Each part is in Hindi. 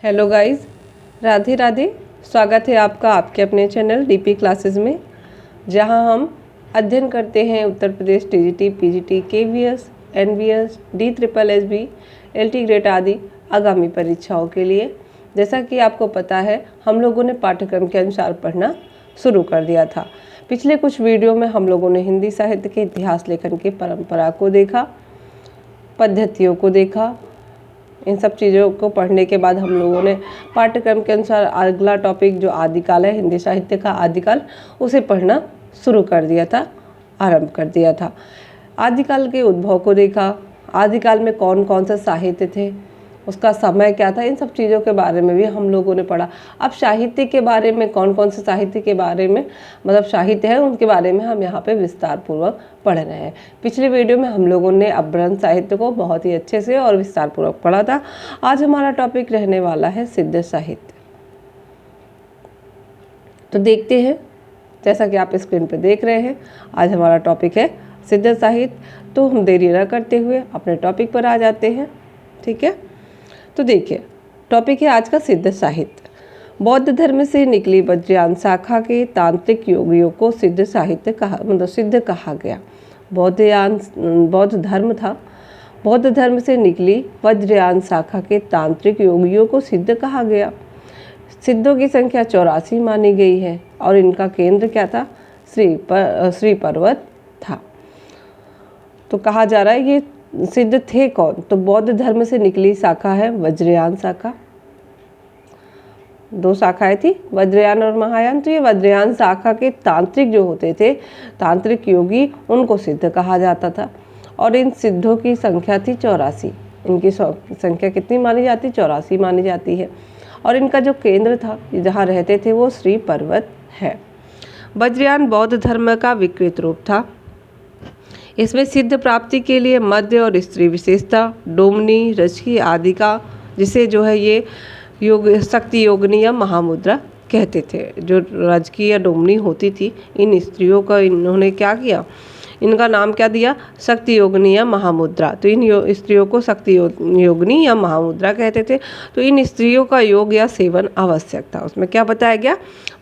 Hello guys, Radhe Radhe. स्वागत है आपका आपके अपने चैनल डीपी क्लासेस में, जहां हम अध्ययन करते हैं Uttar Pradesh TGT, PGT, KVS, NVS, DSSB, LT grade आदि आगामी परीक्षाओं के लिए। जैसा कि आपको पता है, हम लोगों ने पाठ्यक्रम के अनुसार पढ़ना शुरू कर दिया था। पिछले कुछ वीडियो में हम लोगों ने हिंदी साहित्य के इतिहास लेखन की परंपरा को देखा, पद्धतियों को देखा। इन सब चीज़ों को पढ़ने के बाद हम लोगों ने पाठ्यक्रम के अनुसार अगला टॉपिक जो आदिकाल है, हिंदी साहित्य का आदिकाल, उसे पढ़ना शुरू कर दिया था, आरंभ कर दिया था। आदिकाल के उद्भव को देखा, आदिकाल में कौन कौन से साहित्य थे, उसका समय क्या था, इन सब चीज़ों के बारे में भी हम लोगों ने पढ़ा। अब साहित्य के बारे में, कौन कौन से साहित्य के बारे में, मतलब साहित्य है, उनके बारे में हम यहाँ पे विस्तार पूर्वक पढ़ रहे हैं। पिछले वीडियो में हम लोगों ने अपभ्रंश साहित्य को बहुत ही अच्छे से और विस्तार पूर्वक पढ़ा था। आज हमारा टॉपिक रहने वाला है सिद्ध साहित्य। तो देखते हैं, जैसा कि आप स्क्रीन पर देख रहे हैं, आज हमारा टॉपिक है सिद्ध साहित्य। तो हम देरी न करते हुए अपने टॉपिक पर आ जाते हैं। ठीक है, तो देखिए, टॉपिक है आज का सिद्ध साहित्य। बौद्ध धर्म से निकली वज्रयान शाखा के तांत्रिक योगियों को सिद्ध साहित्य कहा, मतलब सिद्ध कहा गया। बौद्ध धर्म था। बौद्ध धर्म से निकली वज्रयान शाखा के तांत्रिक योगियों को सिद्ध कहा गया। सिद्धों की संख्या 84 मानी गई है और इनका केंद्र क्या था? श्री पर्वत था। तो कहा जा रहा है ये सिद्ध थे कौन? तो बौद्ध धर्म से निकली शाखा है वज्रयान शाखा। दो शाखाएं थी, वज्रयान और महायान। तो ये वज्रयान शाखा के तांत्रिक जो होते थे, तांत्रिक योगी, उनको सिद्ध कहा जाता था। और इन सिद्धों की संख्या थी 84। इनकी संख्या कितनी मानी जाती? 84 मानी जाती है। और इनका जो केंद्र था, जहाँ रहते थे, वो श्री पर्वत है। वज्रयान बौद्ध धर्म का विकृत रूप था। इसमें सिद्ध प्राप्ति के लिए मध्य और स्त्री विशेषता, डोमनी, रजकी आदि का, जिसे जो है ये योग शक्ति योगिनी या महामुद्रा कहते थे। जो रजकी या डोमनी होती थी, इन स्त्रियों का इन्होंने क्या किया? इनका नाम क्या दिया? शक्ति योगिनी या महामुद्रा। तो इन स्त्रियों को शक्ति योगिनी या महामुद्रा कहते थे। तो इन स्त्रियों का योग या सेवन आवश्यक था। उसमें क्या बताया गया?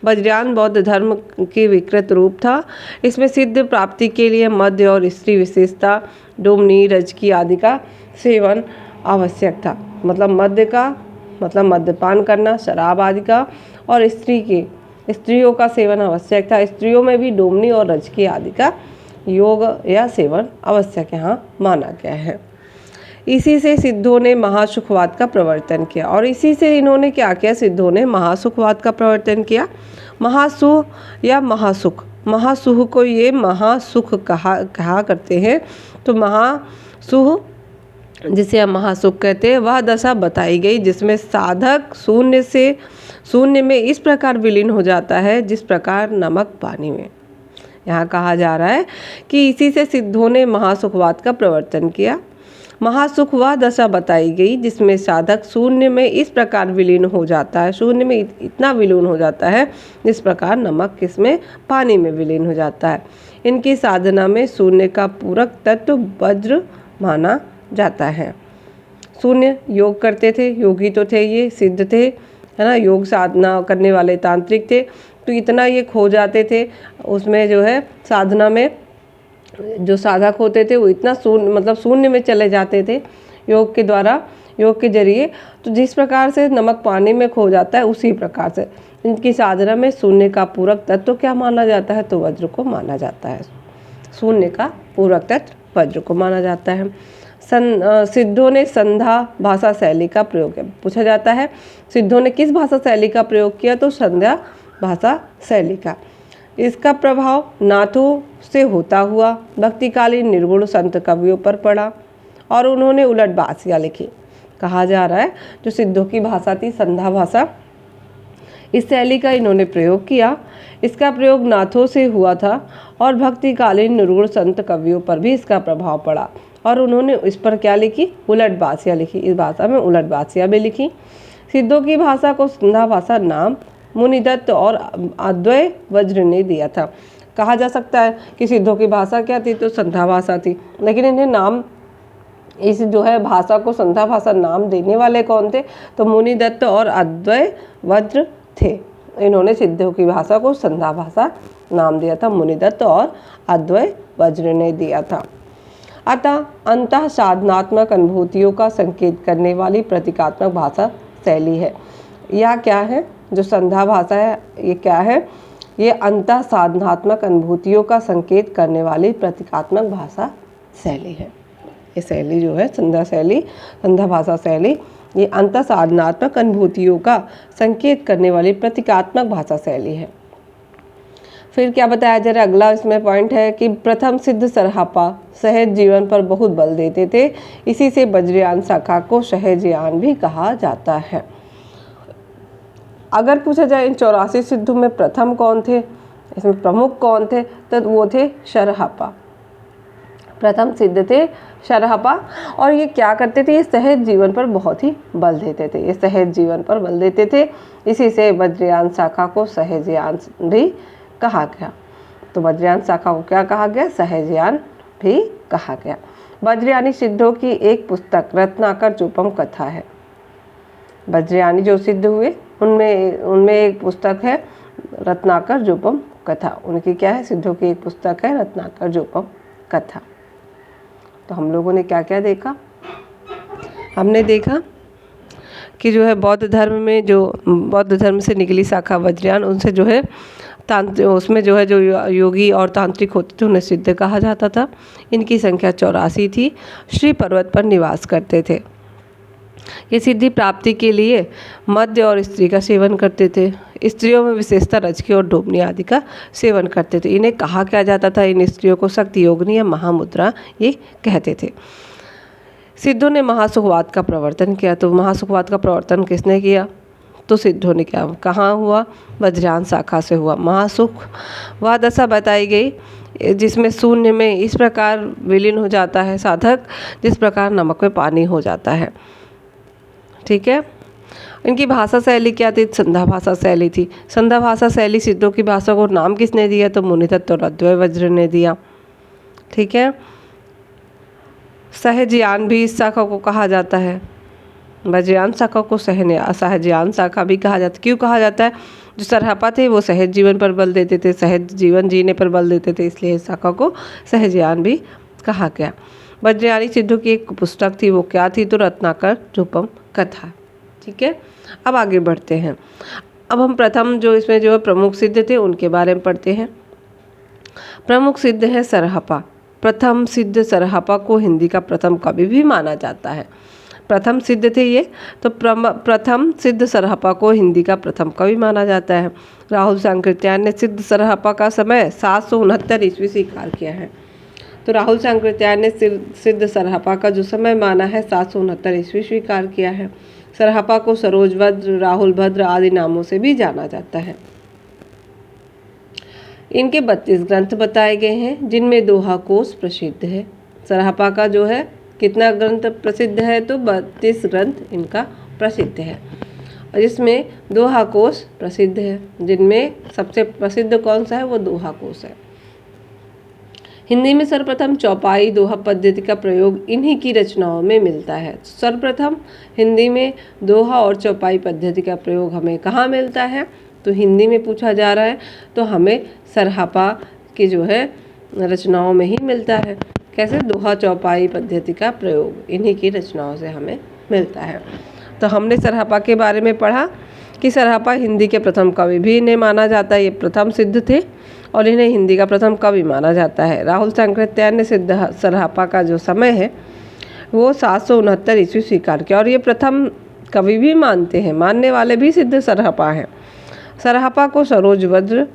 वज्रयान बौद्ध धर्म की विकृत रूप था। इसमें सिद्ध प्राप्ति के लिए मध्य और स्त्री विशेषता, डोमनी, रजकी आदि का सेवन आवश्यक था। मतलब मध्य का मतलब मद्यपान करना, शराब आदि का, और स्त्रियों का सेवन आवश्यक था। स्त्रियों में भी डोमनी और रजकी आदि का योग या सेवन आवश्यक यहाँ माना गया है। इसी से सिद्धों ने महासुखवाद का प्रवर्तन किया। और इसी से इन्होंने क्या किया? सिद्धों ने महासुखवाद का प्रवर्तन किया। महासुख या महासुख, महासुख को ये महासुख कहा करते हैं। तो महासुख, जिसे हम महासुख कहते हैं, वह दशा बताई गई जिसमें साधक शून्य में इस प्रकार विलीन हो जाता है जिस प्रकार नमक पानी में। यहाँ कहा जा रहा है कि इसी से सिद्धों ने महासुखवाद का प्रवर्तन किया। महासुख वह दशा बताई गई जिसमें साधक शून्य में इस प्रकार विलीन हो जाता है, शून्य में इतना विलीन हो जाता है जिस प्रकार नमक किसमें? पानी में विलीन हो जाता है। इनकी साधना में शून्य का पूरक तत्व वज्र माना जाता है। शून्य योग करते थे, योगी तो थे, ये सिद्ध थे, है ना, योग साधना करने वाले तांत्रिक थे। तो इतना ये खो जाते थे उसमें, जो है साधना में जो साधक होते थे वो इतना शून्य में चले जाते थे योग के द्वारा, योग के जरिए। तो जिस प्रकार से नमक पानी में खो जाता है, उसी प्रकार से इनकी साधना में शून्य का पूरक तत्व क्या माना जाता है? तो वज्र को माना जाता है। शून्य का पूरक तत्व वज्र को माना जाता है। सिद्धों ने संध्या भाषा शैली का प्रयोग किया। पूछा जाता है सिद्धों ने किस भाषा शैली का प्रयोग किया? तो संध्या भाषा शैली का। इसका प्रभाव नाथों से होता हुआ भक्तिकालीन निर्गुण संत कवियों पर पड़ा और उन्होंने उलट बासियाँ लिखी। कहा जा रहा है जो सिद्धों की भाषा थी, संध्या भाषा, इस शैली का इन्होंने प्रयोग किया। इसका प्रयोग नाथों से हुआ था और भक्तिकालीन निर्गुण संत कवियों पर भी इसका प्रभाव पड़ा और उन्होंने इस पर क्या लिखी? उलट बासियाँ लिखी। इस भाषा में उलट बासियाँ भी लिखी। सिद्धों की भाषा को संध्या भाषा नाम मुनिदत्त और अद्वय वज्र ने दिया था। कहा जा सकता है कि सिद्धों की भाषा क्या थी? तो संध्या भाषा थी, लेकिन इन्हें नाम इस जो है भाषा को संध्या भाषा नाम देने वाले कौन थे? तो मुनिदत्त और अद्वय वज्र थे। इन्होंने सिद्धों की भाषा को संध्या भाषा नाम दिया था, मुनिदत्त और अद्वय वज्र ने दिया था। अतः अंतः साधनात्मक अनुभूतियों का संकेत करने वाली प्रतीकात्मक भाषा शैली है। यह क्या है? जो संध्या भाषा है ये क्या है? ये अंतः साधनात्मक अनुभूतियों का संकेत करने वाली प्रतीकात्मक भाषा शैली है। ये शैली जो है संध्या भाषा शैली, ये अंतः साधनात्मक अनुभूतियों का संकेत करने वाली प्रतीकात्मक भाषा शैली है। फिर क्या बताया जा रहा है? अगला इसमें पॉइंट है कि प्रथम सिद्ध सरहापा सहज जीवन पर बहुत बल देते थे, इसी से वज्रयान शाखा को सहजयान भी कहा जाता है। अगर पूछा जाए इन 84 सिद्धों में प्रथम कौन थे, इसमें प्रमुख कौन थे, तो वो थे सरहापा। प्रथम सिद्ध थे सरहापा, और ये क्या करते थे? ये सहज जीवन पर बहुत ही बल देते थे, ये सहज जीवन पर बल देते थे, इसी से वज्रयान शाखा को सहजयान भी कहा गया। तो वज्रयान शाखा को क्या कहा गया? सहजयान भी कहा गया। वज्रयानी सिद्धों की एक पुस्तक रत्नाकर चूपम कथा है। वज्रयानी जो सिद्ध हुए उनमें एक पुस्तक है रत्नाकर जोपम कथा। उनकी क्या है? सिद्धों की एक पुस्तक है रत्नाकर जोपम कथा। तो हम लोगों ने क्या क्या देखा? हमने देखा कि जो है बौद्ध धर्म से निकली शाखा वज्रयान, उनसे जो है उसमें जो है जो योगी और तांत्रिक होते थे उन्हें सिद्ध कहा जाता था। इनकी संख्या 84 थी। श्री पर्वत पर निवास करते थे। ये सिद्धि प्राप्ति के लिए मद्य और स्त्री का सेवन करते थे। स्त्रियों में विशेषता रजकी और डोबनी आदि का सेवन करते थे। इन्हें कहा क्या जाता था? इन स्त्रियों को शक्ति योगिनी या महामुद्रा ये कहते थे। सिद्धों ने महासुखवाद का प्रवर्तन किया। तो महासुखवाद का प्रवर्तन किसने किया? तो सिद्धों ने किया। कहाँ हुआ? वज्रयान शाखा से हुआ। महासुखवाद दशा बताई गई जिसमें शून्य में इस प्रकार विलीन हो जाता है साधक जिस प्रकार नमक में पानी हो जाता है। ठीक है। इनकी भाषा शैली क्या थी? संध्या भाषा शैली थी। संध्या भाषा शैली सिद्धों की भाषा को नाम किसने दिया? तो मुनिदत्त और अद्वय वज्र ने दिया। ठीक है। सहजयान भी इस शाखा को कहा जाता है। वज्रयान शाखा को सहजयान शाखा भी कहा जाता है। क्यों कहा जाता है? जो सरहापा थे वो सहज जीवन पर बल देते थे, सहज जीवन जीने पर बल देते थे, इसलिए इस शाखा को सहजयान भी कहा गया। वज्रयानी सिद्धों की एक पुस्तक थी, वो क्या थी? तो रत्नाकर चूपम कथा। ठीक है। अब आगे बढ़ते हैं। अब हम प्रथम जो इसमें जो प्रमुख सिद्ध थे उनके बारे में पढ़ते हैं। प्रमुख सिद्ध है सरहापा। प्रथम सिद्ध सरहापा को हिंदी का प्रथम कवि भी माना जाता है। प्रथम सिद्ध थे ये, तो प्रथम सिद्ध सरहापा को हिंदी का प्रथम कवि माना जाता है। राहुल सांकृत्यायन ने सिद्ध सरहापा का समय 769 ईस्वी स्वीकार किया है। तो राहुल सांकृत्यायन ने सिद्ध सरहापा का जो समय माना है 769 ईस्वी स्वीकार किया है। सरहापा को सरोजभद्र, राहुल भद्र आदि नामों से भी जाना जाता है। इनके 32 ग्रंथ बताए गए हैं जिनमें दोहा कोश प्रसिद्ध है। सरहापा का जो है कितना ग्रंथ प्रसिद्ध है? तो 32 ग्रंथ इनका प्रसिद्ध है, और इसमें दोहा कोश प्रसिद्ध है, जिनमें सबसे प्रसिद्ध कौन सा है? वो दोहा कोश है। हिंदी में सर्वप्रथम चौपाई दोहा पद्धति का प्रयोग इन्हीं की रचनाओं में मिलता है। सर्वप्रथम हिंदी में दोहा और चौपाई पद्धति का प्रयोग हमें कहाँ मिलता है? तो हिंदी में पूछा जा रहा है तो हमें सरहापा की जो है रचनाओं में ही मिलता है। कैसे? दोहा चौपाई पद्धति का प्रयोग इन्हीं की रचनाओं से हमें मिलता है। तो हमने सरहापा के बारे में पढ़ा कि सरहापा हिंदी के प्रथम कवि भी इन्हें माना जाता है। ये प्रथम सिद्ध थे और इन्हें हिंदी का प्रथम कवि माना जाता है। राहुल सांकृत्यायन ने सिद्ध सरहापा का जो समय है वो 769 ईस्वी स्वीकार किया, और ये प्रथम कवि भी मानते हैं, मानने वाले भी सिद्ध सरहापा हैं। सरहापा को सरोजभद्र,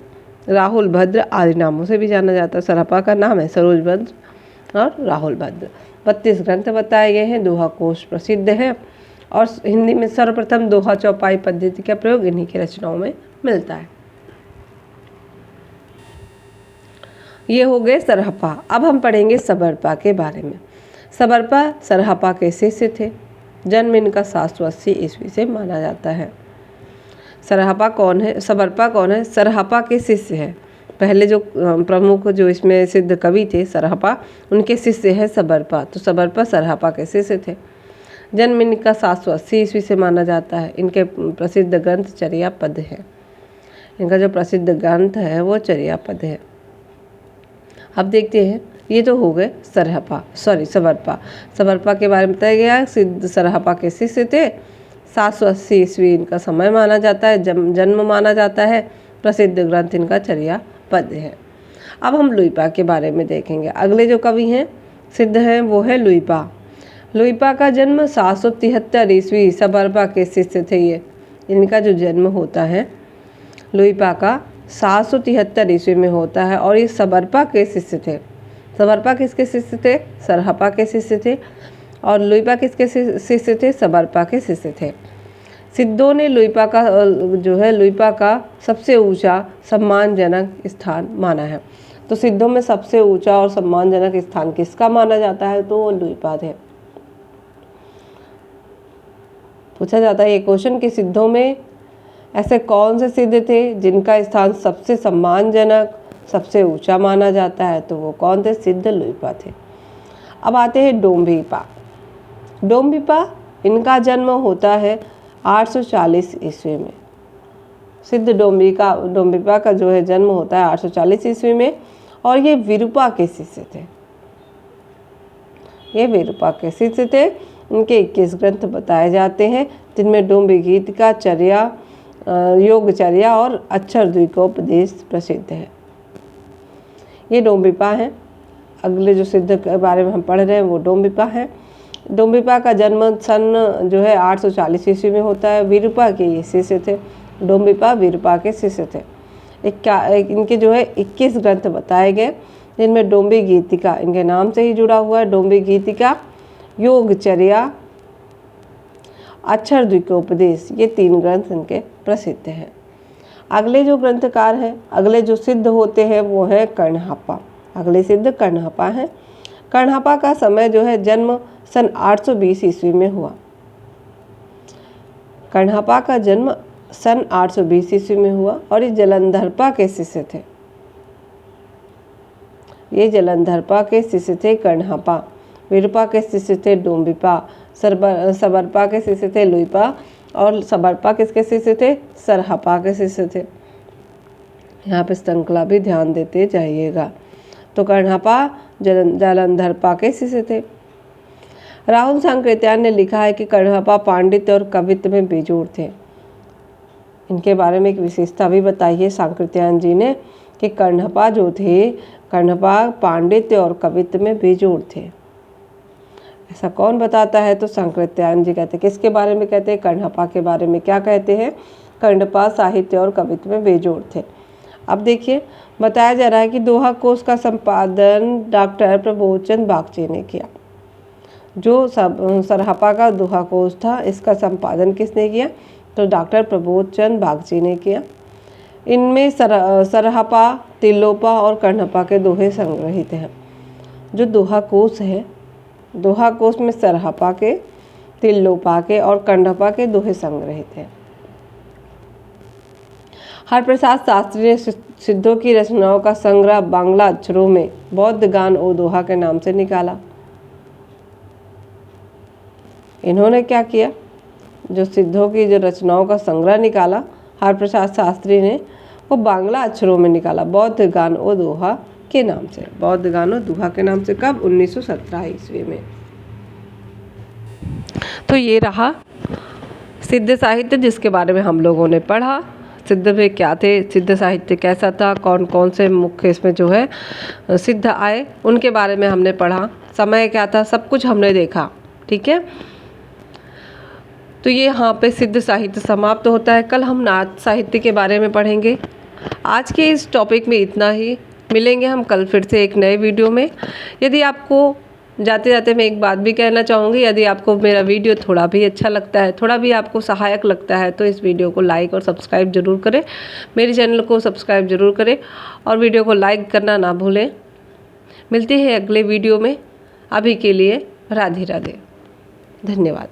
राहुल भद्र आदि नामों से भी जाना जाता है। सरहापा का नाम है सरोजभद्र और राहुल भद्र। 32 ग्रंथ बताए गए हैं, दोहा कोश प्रसिद्ध है, और हिंदी में सर्वप्रथम दोहा चौपाई पद्धति का प्रयोग इन्हीं की रचनाओं में मिलता है। ये हो गए सरहापा। अब हम पढ़ेंगे सबरपा के बारे में। सबरपा सरहापा के शिष्य थे। जन्म इनका 780 ईस्वी से माना जाता है। सरहापा कौन है? सबरपा कौन है? सरहापा के शिष्य है। पहले जो प्रमुख जो इसमें सिद्ध कवि थे सरहपा, उनके शिष्य है सबरपा। तो सबरपा सरहपा के शिष्य थे। जन्म इनका 780 ईस्वी से माना जाता है। इनके प्रसिद्ध ग्रंथ चर्यापद है। इनका जो प्रसिद्ध ग्रंथ है वो चर्यापद है। अब देखते हैं, ये तो हो गए सबरपा। सबरपा के बारे में बताया गया। सिद्ध सरहपा के शिष्य थे। 780 ईस्वी इनका समय माना जाता है, जन्म माना जाता है। प्रसिद्ध ग्रंथ इनका चर्यापद है। अब हम लुइपा के बारे में देखेंगे। अगले जो कवि हैं सिद्ध हैं वो है लुइपा। लुइपा का जन्म 773 ईस्वी सबरपा के शिष्य थे। ये इनका जो जन्म होता है लुइपा का 773 ईस्वी में होता है और ये सबरपा के शिष्य थे। सबरपा किसके शिष्य थे? सरहपा के शिष्य थे। और लुइपा किसके शिष्य थे? सबरपा के शिष्य थे। सिद्धों ने लुइपा का सबसे ऊंचा सम्मानजनक स्थान माना है। तो सिद्धों में सबसे ऊंचा और सम्मानजनक स्थान किसका माना जाता है? तो वो लुइपा थे। पूछा जाता है ये क्वेश्चन कि सिद्धों में ऐसे कौन से सिद्ध थे जिनका स्थान सबसे सम्मानजनक, सबसे ऊंचा माना जाता है? तो वो कौन थे? सिद्ध लुइपा थे। अब आते हैं डोम्बिपा। डोम्बिपा इनका जन्म होता है 840 ईस्वी में। सिद्ध डोम्बिपा का जो है जन्म होता है 840 ईस्वी में और ये विरूपा के शिष्य थे। ये विरूपा के शिष्य थे। इनके 21 ग्रंथ बताए जाते हैं जिनमें डोम्बी गीतिका, चर्या, योगचर्या और अक्षर द्विकोपदेश प्रसिद्ध है। ये डोम्बिपा हैं। अगले जो सिद्ध के बारे में हम पढ़ रहे हैं वो डोम्बिपा है। डोम्बिपा का जन्म सन जो है 840 ईस्वी में होता है। विरूपा के ये शिष्य थे। डोम्बिपा विरूपा के शिष्य थे। इनके जो है 21 ग्रंथ बताए गए जिनमें डोम्बी गीतिका इनके नाम से ही जुड़ा हुआ है। डोम्बी गीतिका, योगचर्या, अक्षर द्विकोपदेश, ये 3 ग्रंथ इनके प्रसिद्ध हैं। अगले जो ग्रंथकार हैं, अगले जो सिद्ध होते हैं वो है कण्हपा। अगले सिद्ध कण्हपा हैं। कण्हपा का समय जो है जन्म सन 820 ईस्वी में हुआ। कण्हपा का जन्म सन 820 ईस्वी में हुआ और ये जलंधरपा के शिष्य थे। ये जलंधरपा के शिष्य थे कण्हपा। विरूपा के शिष्य थे डोम्बिपा। सबरपा के शिष्य थे लुइपा और सबरपा किसके शिष्य थे? सरहपा के शिष्य थे। यहाँ पे श्रृंखला भी ध्यान देते जाइएगा। तो कण्हपा जलंधरपा के शिष्य थे। राहुल सांकृत्यायन ने लिखा है कि कण्हपा पांडित्य और कवित्व में बेजोड़ थे। इनके बारे में एक विशेषता भी बताई है सांकृत्यायन जी ने कि कण्हपा जो थे, कण्हपा पांडित्य और कवित्व में बेजोड़ थे। ऐसा कौन बताता है? तो सांकृत्यायन जी कहते हैं। किसके बारे में कहते हैं? कण्हपा के बारे में। क्या कहते हैं? कण्हपा साहित्य और कवित्व में बेजोड़ थे। अब देखिए, बताया जा रहा है कि दोहा कोश का संपादन डॉक्टर प्रबोधचंद बागची ने किया। जो सरहपा का दोहा कोश था, इसका संपादन किसने किया? तो डॉक्टर प्रबोधचंद बागची ने किया। इनमें सरहपा, तिल्लोपा और कण्हपा के दोहे संग्रहित हैं। जो दोहा कोश है, दोहा कोश में सरहपा के, तिल्लोपा के और कण्हपा के दोहे संग्रहित हैं। हरप्रसाद शास्त्री ने सिद्धों की रचनाओं का संग्रह बांग्ला अक्षरों में बौद्ध गान ओ दोहा के नाम से निकाला। इन्होंने क्या किया? जो सिद्धों की जो रचनाओं का संग्रह निकाला हरप्रसाद शास्त्री ने, वो बांग्ला अक्षरों में निकाला बौद्ध गान ओ दोहा के नाम से। बौद्ध गान ओ दोहा के नाम से कब? 1917 ईस्वी में। तो ये रहा सिद्ध साहित्य जिसके बारे में हम लोगों ने पढ़ा। सिद्ध में क्या थे, सिद्ध साहित्य कैसा था, कौन कौन से मुख्य इसमें जो है सिद्ध आए, उनके बारे में हमने पढ़ा। समय क्या था, सब कुछ हमने देखा। ठीक है, तो ये यहाँ पे सिद्ध साहित्य समाप्त होता है। कल हम नाथ साहित्य के बारे में पढ़ेंगे। आज के इस टॉपिक में इतना ही। मिलेंगे हम कल फिर से एक नए वीडियो में। यदि आपको, जाते जाते मैं एक बात भी कहना चाहूँगी, यदि आपको मेरा वीडियो थोड़ा भी अच्छा लगता है, थोड़ा भी आपको सहायक लगता है, तो इस वीडियो को लाइक और सब्सक्राइब जरूर करें। मेरे चैनल को सब्सक्राइब जरूर करें और वीडियो को लाइक करना ना भूलें। मिलते हैं अगले वीडियो में। अभी के लिए राधे राधे, धन्यवाद।